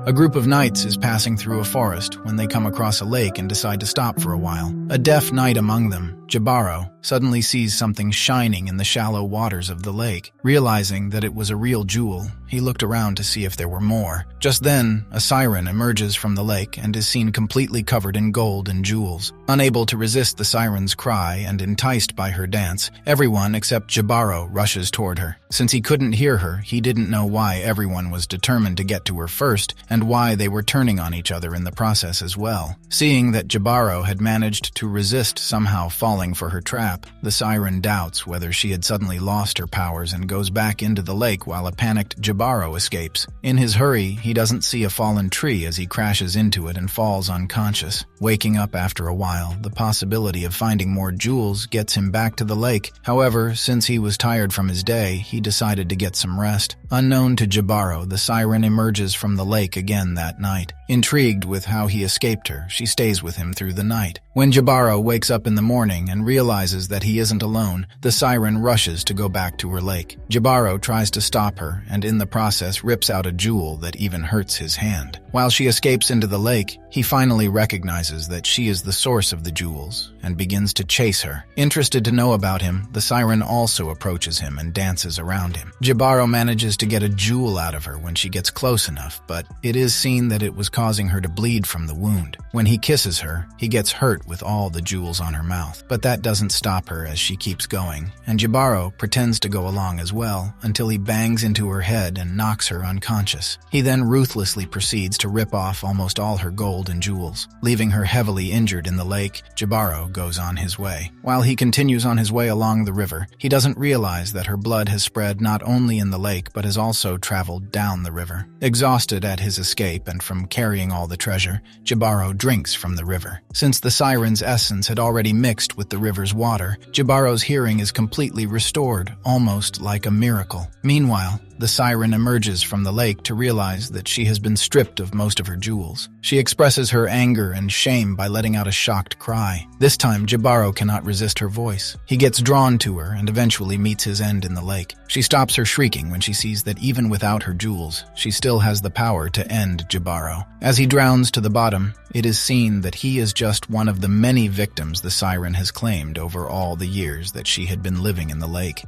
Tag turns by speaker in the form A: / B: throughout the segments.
A: A group of knights is passing through a forest when they come across a lake and decide to stop for a while. A deaf knight among them, Jibaro, suddenly sees something shining in the shallow waters of the lake. Realizing that it was a real jewel, he looked around to see if there were more. Just then, a siren emerges from the lake and is seen completely covered in gold and jewels. Unable to resist the siren's cry and enticed by her dance, everyone except Jibaro rushes toward her. Since he couldn't hear her, he didn't know why everyone was determined to get to her first and why they were turning on each other in the process as well. Seeing that Jibaro had managed to resist somehow falling for her trap, the siren doubts whether she had suddenly lost her powers and goes back into the lake while a panicked Jibaro escapes. In his hurry, he doesn't see a fallen tree as he crashes into it and falls unconscious. Waking up after a while, the possibility of finding more jewels gets him back to the lake. However, since he was tired from his day, he decided to get some rest. Unknown to Jibaro, the siren emerges from the lake again that night. Intrigued with how he escaped her, she stays with him through the night. When Jibaro wakes up in the morning and realizes that he isn't alone, the siren rushes to go back to her lake. Jibaro tries to stop her and in the process rips out a jewel that even hurts his hand. While she escapes into the lake, he finally recognizes that she is the source of the jewels and begins to chase her. Interested to know about him, the siren also approaches him and dances around him. Jibaro manages to get a jewel out of her when she gets close enough, but it is seen that it was causing her to bleed from the wound. When he kisses her, he gets hurt with all the jewels on her mouth, but that doesn't stop her as she keeps going, and Jibaro pretends to go along as well until he bangs into her head and knocks her unconscious. He then ruthlessly proceeds to rip off almost all her gold and jewels. Leaving her heavily injured in the lake, Jibaro goes on his way. While he continues on his way along the river, he doesn't realize that her blood has spread not only in the lake but has also traveled down the river. Exhausted at his escape and from carrying all the treasure, Jibaro drinks from the river. Since the siren's essence had already mixed with the river's water, Jibaro's hearing is completely restored, almost like a miracle. Meanwhile, the siren emerges from the lake to realize that she has been stripped of most of her jewels. She expresses her anger and shame by letting out a shocked cry. This time, Jibaro cannot resist her voice. He gets drawn to her and eventually meets his end in the lake. She stops her shrieking when she sees that even without her jewels, she still has the power to end Jibaro. As he drowns to the bottom, it is seen that he is just one of the many victims the siren has claimed over all the years that she had been living in the lake.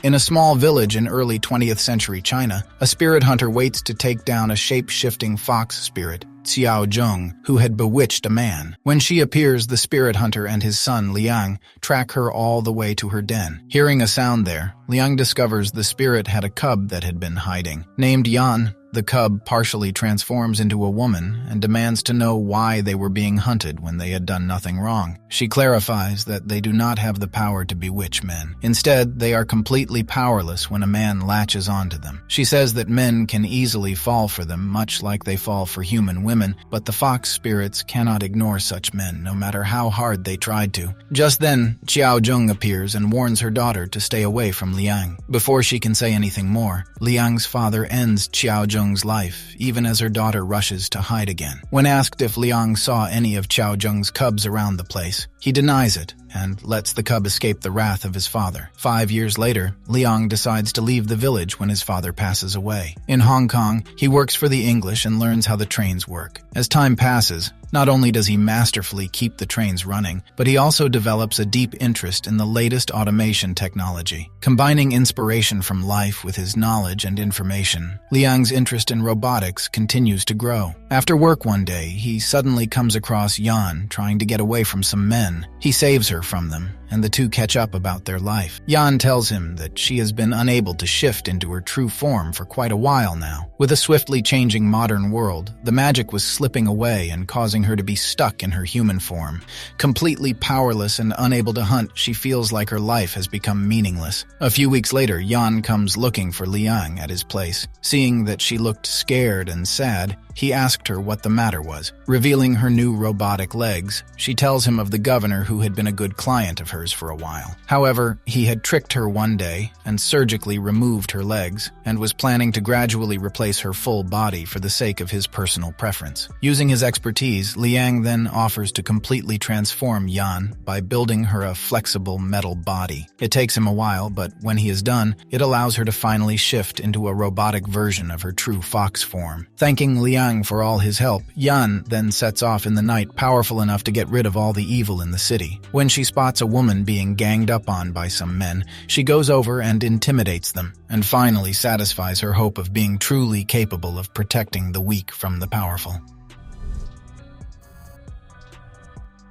A: In a small village in early 20th century China, a spirit hunter waits to take down a shape-shifting fox spirit, Xiao Zheng, who had bewitched a man. When she appears, the spirit hunter and his son, Liang, track her all the way to her den. Hearing a sound there, Liang discovers the spirit had a cub that had been hiding. Named Yan, the cub partially transforms into a woman and demands to know why they were being hunted when they had done nothing wrong. She clarifies that they do not have the power to bewitch men. Instead, they are completely powerless when a man latches onto them. She says that men can easily fall for them, much like they fall for human women, but the fox spirits cannot ignore such men, no matter how hard they tried to. Just then, Xiao Zheng appears and warns her daughter to stay away from Liang. Before she can say anything more, Liang's father ends Xiao Zheng's life, even as her daughter rushes to hide again. When asked if Liang saw any of Xiao Zheng's cubs around the place, he denies it and lets the cub escape the wrath of his father. 5 years later, Liang decides to leave the village when his father passes away. In Hong Kong, he works for the English and learns how the trains work. As time passes, not only does he masterfully keep the trains running, but he also develops a deep interest in the latest automation technology. Combining inspiration from life with his knowledge and information, Liang's interest in robotics continues to grow. After work one day, he suddenly comes across Yan trying to get away from some men. He saves her from them, and the two catch up about their life. Yan tells him that she has been unable to shift into her true form for quite a while now. With a swiftly changing modern world, the magic was slipping away and causing her to be stuck in her human form. Completely powerless and unable to hunt, she feels like her life has become meaningless. A few weeks later, Yan comes looking for Liang at his place. Seeing that she looked scared and sad, he asked her what the matter was. Revealing her new robotic legs, she tells him of the governor who had been a good client of hers hers for a while. However, he had tricked her one day and surgically removed her legs and was planning to gradually replace her full body for the sake of his personal preference. Using his expertise, Liang then offers to completely transform Yan by building her a flexible metal body. It takes him a while, but when he is done, it allows her to finally shift into a robotic version of her true fox form. Thanking Liang for all his help, Yan then sets off in the night, powerful enough to get rid of all the evil in the city. When she spots a woman being ganged up on by some men, she goes over and intimidates them, and finally satisfies her hope of being truly capable of protecting the weak from the powerful.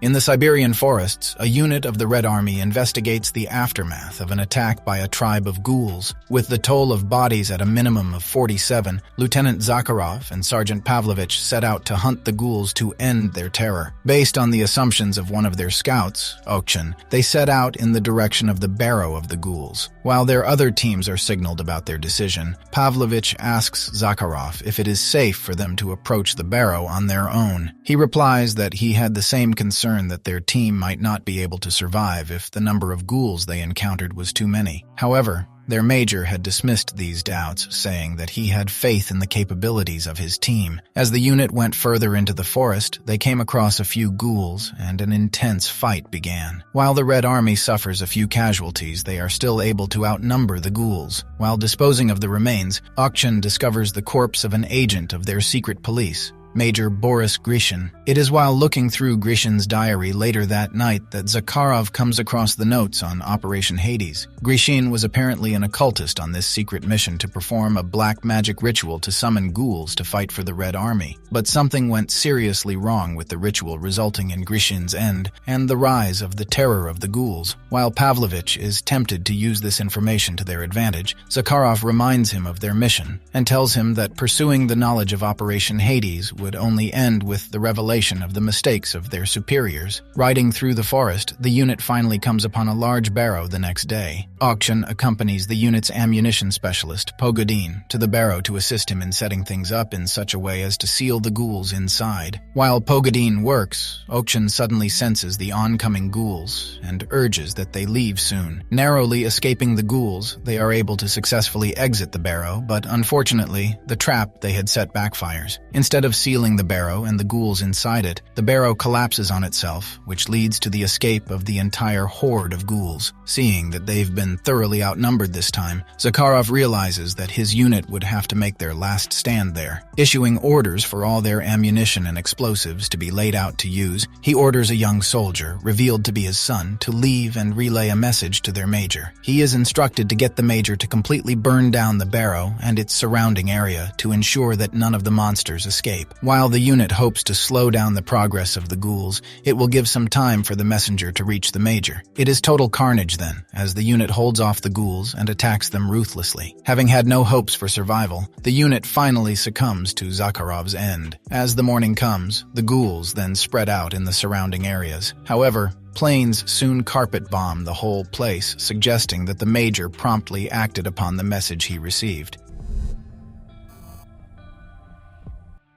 A: In the Siberian forests, a unit of the Red Army investigates the aftermath of an attack by a tribe of ghouls. With the toll of bodies at a minimum of 47, Lieutenant Zakharov and Sergeant Pavlovich set out to hunt the ghouls to end their terror. Based on the assumptions of one of their scouts, Okshin, they set out in the direction of the barrow of the ghouls. While their other teams are signaled about their decision, Pavlovich asks Zakharov if it is safe for them to approach the barrow on their own. He replies that he had the same concern that their team might not be able to survive if the number of ghouls they encountered was too many. However, their major had dismissed these doubts, saying that he had faith in the capabilities of his team. As the unit went further into the forest, they came across a few ghouls, and an intense fight began. While the Red Army suffers a few casualties, they are still able to outnumber the ghouls. While disposing of the remains, Okshin discovers the corpse of an agent of their secret police, Major Boris Grishin. It is while looking through Grishin's diary later that night that Zakharov comes across the notes on Operation Hades. Grishin was apparently an occultist on this secret mission to perform a black magic ritual to summon ghouls to fight for the Red Army. But something went seriously wrong with the ritual, resulting in Grishin's end and the rise of the terror of the ghouls. While Pavlovich is tempted to use this information to their advantage, Zakharov reminds him of their mission and tells him that pursuing the knowledge of Operation Hades would only end with the revelation of the mistakes of their superiors. Riding through the forest, the unit finally comes upon a large barrow the next day. Okshin accompanies the unit's ammunition specialist, Pogodin, to the barrow to assist him in setting things up in such a way as to seal the ghouls inside. While Pogodin works, Okshin suddenly senses the oncoming ghouls and urges that they leave soon. Narrowly escaping the ghouls, they are able to successfully exit the barrow, but unfortunately, the trap they had set backfires. Instead of sealing the barrow and the ghouls inside it, the barrow collapses on itself, which leads to the escape of the entire horde of ghouls. Seeing that they've been thoroughly outnumbered this time, Zakharov realizes that his unit would have to make their last stand there. Issuing orders for all their ammunition and explosives to be laid out to use, he orders a young soldier, revealed to be his son, to leave and relay a message to their major. He is instructed to get the major to completely burn down the barrow and its surrounding area to ensure that none of the monsters escape. While the unit hopes to slow down the progress of the ghouls, it will give some time for the messenger to reach the major. It is total carnage then, as the unit holds off the ghouls and attacks them ruthlessly. Having had no hopes for survival, the unit finally succumbs to Zakharov's end. As the morning comes, the ghouls then spread out in the surrounding areas. However, planes soon carpet bomb the whole place, suggesting that the major promptly acted upon the message he received.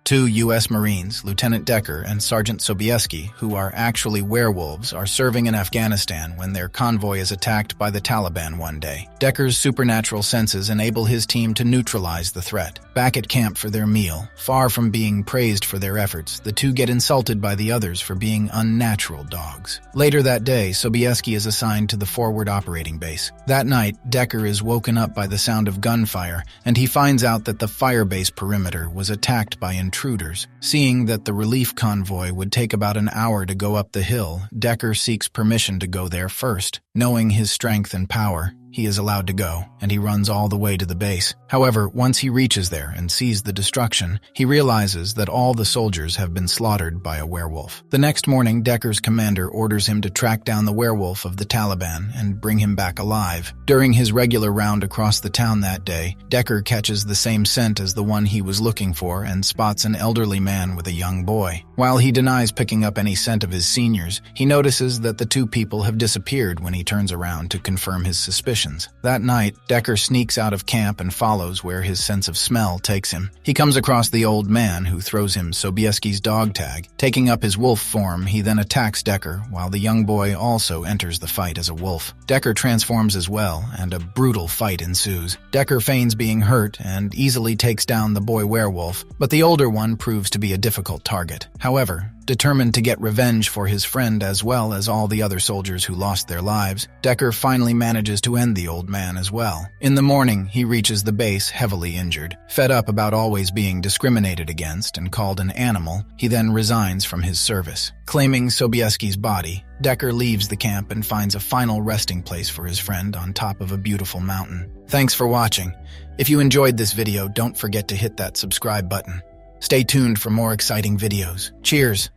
A: Two U.S. Marines, Lieutenant Decker and Sergeant Sobieski, who are actually werewolves, are serving in Afghanistan when their convoy is attacked by the Taliban one day. Decker's supernatural senses enable his team to neutralize the threat. Back at camp for their meal, far from being praised for their efforts, the two get insulted by the others for being unnatural dogs. Later that day, Sobieski is assigned to the forward operating base. That night, Decker is woken up by the sound of gunfire, and he finds out that the firebase perimeter was attacked by intruders. Seeing that the relief convoy would take about an hour to go up the hill, Decker seeks permission to go there first. Knowing his strength and power, he is allowed to go, and he runs all the way to the base. However, once he reaches there and sees the destruction, he realizes that all the soldiers have been slaughtered by a werewolf. The next morning, Decker's commander orders him to track down the werewolf of the Taliban and bring him back alive. During his regular round across the town that day, Decker catches the same scent as the one he was looking for and spots an elderly man with a young boy. While he denies picking up any scent of his seniors, he notices that the two people have disappeared when he turns around to confirm his suspicions. emotions. That night, Decker sneaks out of camp and follows where his sense of smell takes him. He comes across the old man who throws him Sobieski's dog tag. Taking up his wolf form, he then attacks Decker, while the young boy also enters the fight as a wolf. Decker transforms as well, and a brutal fight ensues. Decker feigns being hurt and easily takes down the boy werewolf, but the older one proves to be a difficult target. However, determined to get revenge for his friend as well as all the other soldiers who lost their lives, Decker finally manages to end the old man as well. In the morning, he reaches the base heavily injured. Fed up about always being discriminated against and called an animal, he then resigns from his service. Claiming Sobieski's body, Decker leaves the camp and finds a final resting place for his friend on top of a beautiful mountain. Thanks for watching. If you enjoyed this video, don't forget to hit that subscribe button. Stay tuned for more exciting videos. Cheers!